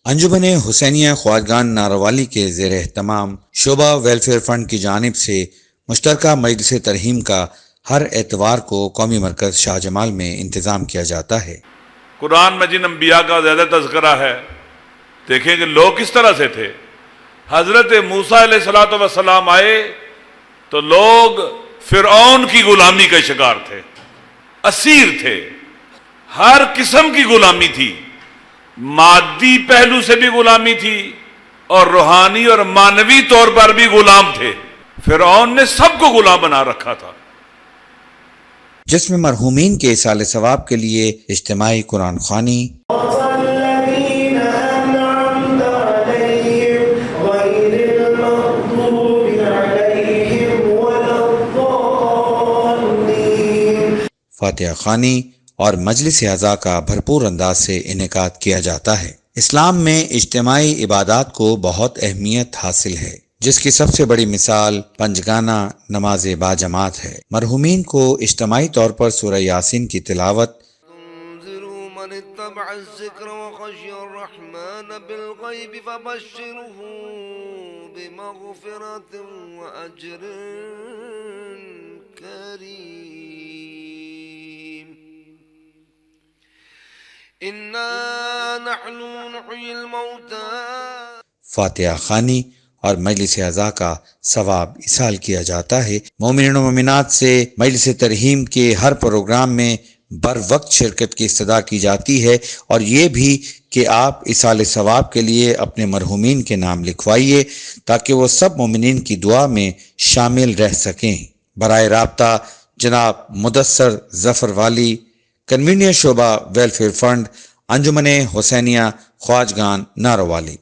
انجمن حسینیہ خواجگان ناروالی کے زیر اہتمام شعبہ ویلفیئر فنڈ کی جانب سے مشترکہ مجلس ترحیم کا ہر اتوار کو قومی مرکز شاہ جمال میں انتظام کیا جاتا ہے۔ قرآن میں جن انبیاء کا زیادہ تذکرہ ہے، دیکھیں کہ لوگ کس طرح سے تھے۔ حضرت موسیٰ علیہ السلام آئے تو لوگ فرعون کی غلامی کا شکار تھے، اسیر تھے، ہر قسم کی غلامی تھی، مادی پہلو سے بھی غلامی تھی اور روحانی اور معنوی طور پر بھی غلام تھے۔ فرعون نے سب کو غلام بنا رکھا تھا۔ جس میں مرحومین کے ایصال ثواب کے لیے اجتماعی قرآن خوانی، فاتحہ خوانی اور مجلس اعضاء کا بھرپور انداز سے انعقاد کیا جاتا ہے۔ اسلام میں اجتماعی عبادات کو بہت اہمیت حاصل ہے، جس کی سب سے بڑی مثال پنجگانہ نماز باجماعت ہے۔ مرحومین کو اجتماعی طور پر سورہ یاسین کی تلاوت، تنذروا من اتبع الذکر وخشی الرحمن بالغیب فبشره بمغفرت واجر کریم انا نحن نحیی الموتى۔ فاتحہ خوانی اور مجلس اعضاء کا ثواب ایصال کیا جاتا ہے۔ مومنین و مومنات سے مجلس ترحیم کے ہر پروگرام میں بر وقت شرکت کی استدعا کی جاتی ہے، اور یہ بھی کہ آپ ایصال ثواب کے لیے اپنے مرحومین کے نام لکھوائیے تاکہ وہ سب مومنین کی دعا میں شامل رہ سکیں۔ برائے رابطہ جناب مدثر ظفر والی، کنوینر شعبہ ویلفیئر فنڈ، انجمن حسینیہ خواجگان ناروالی۔